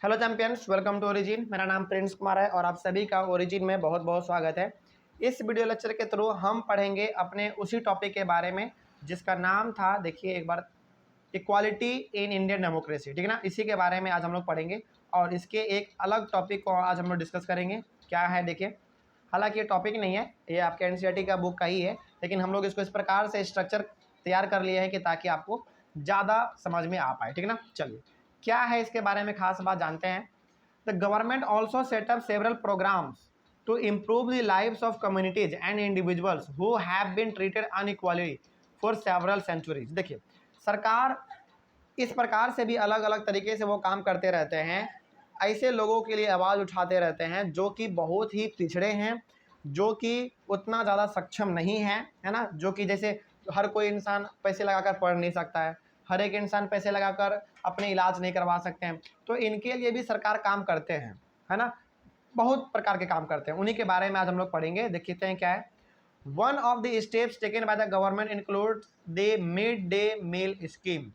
Hello champions, welcome to Origin. मेरा नाम Prince Kumar है और आप सभी का ओरिजिन में बहुत बहुत स्वागत है। इस वीडियो लेक्चर के थ्रू हम पढ़ेंगे अपने उसी टॉपिक के बारे में जिसका नाम था, देखिए एक बार, इक्वालिटी इन इंडियन डेमोक्रेसी। ठीक है ना, इसी के बारे में आज हम लोग पढ़ेंगे और इसके एक अलग टॉपिक को आज हम लोग डिस्कस करेंगे। क्या है देखिए, हालांकि ये टॉपिक नहीं है, ये आपके एनसीईआरटी का बुक का ही है, लेकिन हम लोग इसको इस प्रकार से स्ट्रक्चर तैयार कर लिए हैं कि ताकि आपको ज़्यादा समझ में आ पाए। ठीक है ना, चलिए क्या है इसके बारे में खास बात जानते हैं। The government also set up several programmes to improve the lives of communities and individuals who have been treated unequally for several centuries. देखिए, सरकार इस प्रकार से भी अलग अलग तरीके से वो काम करते रहते हैं, ऐसे लोगों के लिए आवाज़ उठाते रहते हैं जो कि बहुत ही पिछड़े हैं, जो कि उतना ज़्यादा सक्षम नहीं है, है ना। जो कि जैसे हर कोई इंसान पैसे लगाकर पढ़ नहीं सकता है, हर एक इंसान पैसे लगाकर अपने इलाज नहीं करवा सकते हैं, तो इनके लिए भी सरकार काम करते हैं, है ना। बहुत प्रकार के काम करते हैं, उन्हीं के बारे में आज हम लोग पढ़ेंगे। देखते हैं क्या है। One of the steps taken by the government include the mid day meal scheme.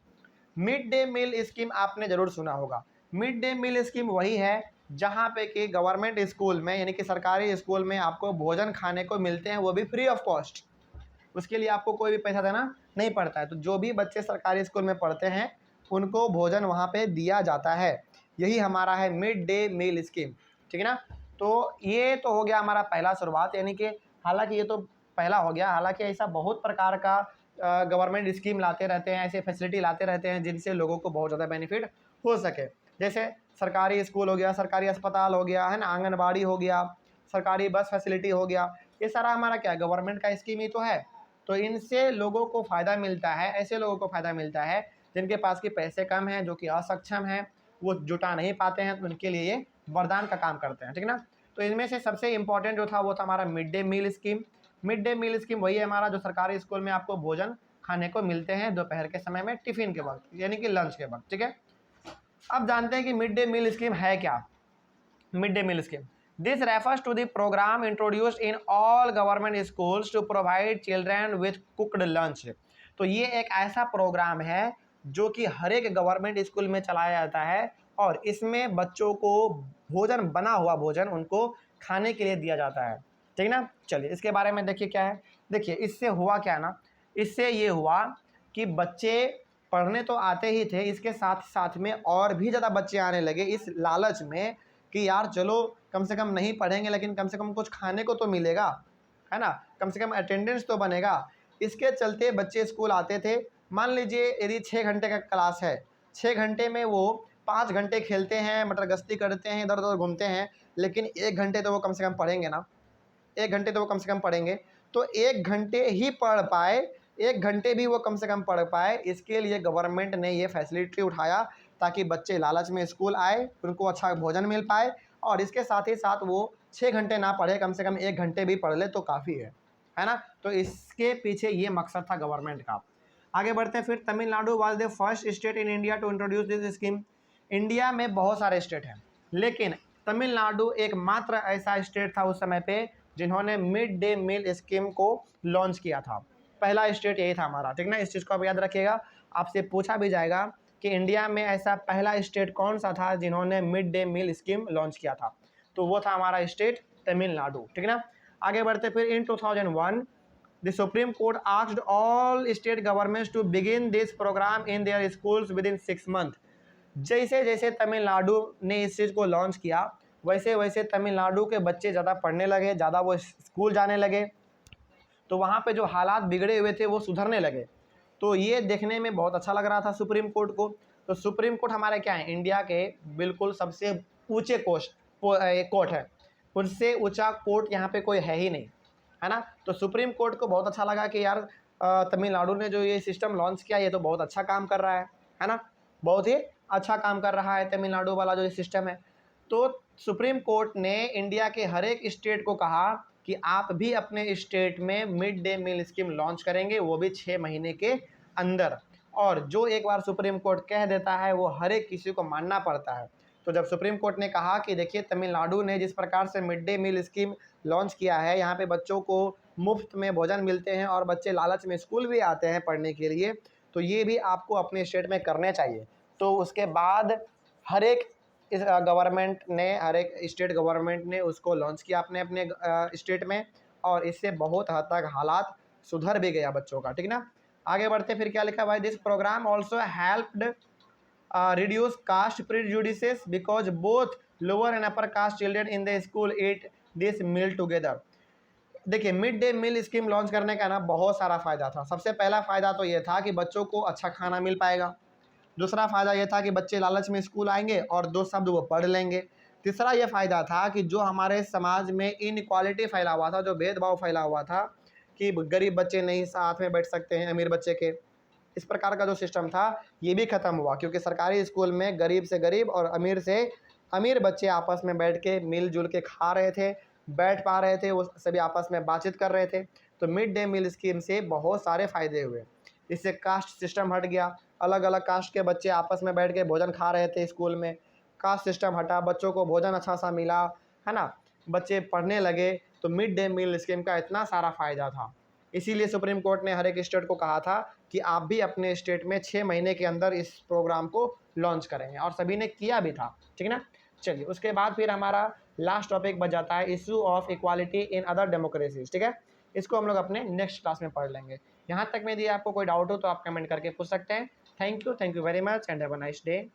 Mid day meal scheme आपने जरूर सुना होगा। मिड डे मील स्कीम वही है जहाँ पे कि गवर्नमेंट स्कूल में, यानी कि सरकारी स्कूल में आपको भोजन खाने को मिलते हैं, वो भी फ्री ऑफ कॉस्ट। उसके लिए आपको कोई भी पैसा देना नहीं पड़ता है। तो जो भी बच्चे सरकारी स्कूल में पढ़ते हैं उनको भोजन वहाँ पे दिया जाता है। यही हमारा है मिड डे मील स्कीम। ठीक है ना। तो ये तो हो गया हमारा पहला शुरुआत, यानी कि हालांकि ये तो पहला हो गया, हालांकि ऐसा बहुत प्रकार का गवर्नमेंट स्कीम लाते रहते हैं, ऐसे फैसिलिटी लाते रहते हैं जिनसे लोगों को बहुत ज़्यादा बेनिफिट हो सके। जैसे सरकारी स्कूल हो गया, सरकारी अस्पताल हो गया, है ना, आंगनबाड़ी हो गया, सरकारी बस फैसिलिटी हो गया, ये सारा हमारा क्या है, गवर्नमेंट का स्कीम ही तो है। तो इनसे लोगों को फ़ायदा मिलता है, ऐसे लोगों को फ़ायदा मिलता है जिनके पास के पैसे कम हैं, जो कि असक्षम हैं, वो जुटा नहीं पाते हैं, तो उनके लिए ये वरदान का काम करते हैं। ठीक ना। तो इनमें से सबसे इम्पॉर्टेंट जो था वो था हमारा mid day meal scheme. Mid day meal scheme वही है हमारा जो सरकारी स्कूल में आपको भोजन खाने को मिलते हैं दोपहर के समय में, टिफिन के वक्त, यानी कि लंच के वक्त। ठीक है। अब जानते हैं कि मिड डे मील स्कीम है क्या। Mid day meal scheme, this refers to the program introduced in all government schools to provide children with cooked lunch। तो ये एक ऐसा प्रोग्राम है जो कि हर एक गवर्नमेंट स्कूल में चलाया जाता है और इसमें बच्चों को भोजन, बना हुआ भोजन उनको खाने के लिए दिया जाता है। ठीक ना। चलिए इसके बारे में देखिए क्या है। देखिए इससे हुआ क्या ना, इससे ये हुआ कि बच्चे पढ़ने तो आते ही थे, इसके साथ साथ में और भी ज़्यादा बच्चे आने लगे इस लालच में कि यार चलो कम से कम नहीं पढ़ेंगे लेकिन कम से कम कुछ खाने को तो मिलेगा, है ना, कम से कम अटेंडेंस तो बनेगा। इसके चलते बच्चे स्कूल आते थे। मान लीजिए यदि 6 घंटे का क्लास है, 6 घंटे में वो 5 घंटे खेलते हैं, मटर गश्ती करते हैं, इधर उधर घूमते हैं, लेकिन 1 घंटे तो वो कम से कम पढ़ेंगे ना, 1 घंटे तो वो कम से कम पढ़ेंगे। तो 1 घंटे ही पढ़ पाए, 1 घंटे भी वो कम से कम पढ़ पाए, इसके लिए गवर्नमेंट ने ये फैसिलिटी उठाया ताकि बच्चे लालच में स्कूल आए, उनको अच्छा भोजन मिल पाए और इसके साथ ही साथ वो 6 घंटे ना पढ़े, कम से कम 1 घंटे भी पढ़ ले तो काफ़ी है ना। तो इसके पीछे ये मकसद था गवर्नमेंट का। आगे बढ़ते हैं फिर। Tamil Nadu was the first state in India to introduce this scheme. India में बहुत सारे स्टेट हैं, लेकिन तमिलनाडु एकमात्र ऐसा स्टेट था उस समय पे जिन्होंने मिड डे मील स्कीम को लॉन्च किया था। पहला स्टेट यही था हमारा। ठीक ना, इस चीज़ को आप याद रखिएगा, आपसे पूछा भी जाएगा कि इंडिया में ऐसा पहला स्टेट कौन सा था जिन्होंने mid day meal scheme launch किया था, तो वो था हमारा स्टेट तमिलनाडु। ठीक है ना। आगे बढ़ते फिर। In 2001 the Supreme Court asked all state governments to begin this programme in their schools within 6 month. जैसे जैसे तमिलनाडु ने इस चीज़ को लॉन्च किया वैसे वैसे तमिलनाडु के बच्चे ज़्यादा पढ़ने लगे, ज़्यादा वो स्कूल जाने लगे, तो वहाँ पे जो हालात बिगड़े हुए थे वो सुधरने लगे। तो ये देखने में बहुत अच्छा लग रहा था सुप्रीम कोर्ट को। तो सुप्रीम कोर्ट हमारे क्या है, इंडिया के बिल्कुल सबसे ऊंचे कोर्ट है, उससे ऊंचा कोर्ट यहाँ पे कोई है ही नहीं, है ना। तो सुप्रीम कोर्ट को बहुत अच्छा लगा कि यार तमिलनाडु ने जो ये सिस्टम लॉन्च किया ये तो बहुत अच्छा काम कर रहा है ना, बहुत ही अच्छा काम कर रहा है तमिलनाडु वाला जो ये सिस्टम है। तो सुप्रीम कोर्ट ने इंडिया के हर एक स्टेट को कहा कि आप भी अपने स्टेट में mid day meal scheme launch करेंगे, वो भी 6 महीने के अंदर। और जो एक बार सुप्रीम कोर्ट कह देता है वो हर एक किसी को मानना पड़ता है। तो जब सुप्रीम कोर्ट ने कहा कि देखिए तमिलनाडु ने जिस प्रकार से mid day meal scheme launch किया है, यहाँ पे बच्चों को मुफ्त में भोजन मिलते हैं और बच्चे लालच में स्कूल भी आते हैं पढ़ने के लिए, तो ये भी आपको अपने स्टेट में करने चाहिए। तो उसके बाद हर एक इस गवर्नमेंट ने, हर एक स्टेट गवर्नमेंट ने उसको लॉन्च किया अपने अपने स्टेट में, और इससे बहुत हद तक हालात सुधर भी गया बच्चों का, ठीक ना। आगे बढ़ते फिर क्या लिखा भाई, this programme also helped reduce caste prejudices because both lower and upper caste children in the school eat this meal together। देखिए mid day meal scheme launch करने का ना बहुत सारा फ़ायदा था। सबसे पहला फ़ायदा तो ये था कि बच्चों को अच्छा खाना मिल पाएगा। दूसरा फ़ायदा ये था कि बच्चे लालच में स्कूल आएंगे और 2 शब्द वो पढ़ लेंगे। तीसरा ये फ़ायदा था कि जो हमारे समाज में इनइक्वालिटी फैला हुआ था, जो भेदभाव फैला हुआ था कि गरीब बच्चे नहीं साथ में बैठ सकते हैं अमीर बच्चे के, इस प्रकार का जो सिस्टम था ये भी ख़त्म हुआ, क्योंकि सरकारी स्कूल में गरीब से गरीब और अमीर से अमीर बच्चे आपस में बैठ के मिलजुल के खा रहे थे, बैठ पा रहे थे, वो सभी आपस में बातचीत कर रहे थे। तो मिड डे मील स्कीम से बहुत सारे फ़ायदे हुए। इससे कास्ट सिस्टम हट गया, अलग अलग कास्ट के बच्चे आपस में बैठ के भोजन खा रहे थे स्कूल में। कास्ट सिस्टम हटा, बच्चों को भोजन अच्छा सा मिला, है ना, बच्चे पढ़ने लगे। तो मिड डे मील स्कीम का इतना सारा फ़ायदा था। इसीलिए सुप्रीम कोर्ट ने हर एक स्टेट को कहा था कि आप भी अपने स्टेट में 6 महीने के अंदर इस प्रोग्राम को लॉन्च करेंगे, और सभी ने किया भी था, ठीक है ना। चलिए उसके बाद फिर हमारा लास्ट टॉपिक बच जाता है issue of equality in other democracies, ठीक है। इसको हम लोग अपने नेक्स्ट क्लास में पढ़ लेंगे। यहाँ तक में यदि आपको कोई डाउट हो तो आप कमेंट करके पूछ सकते हैं। Thank you very much and have a nice day.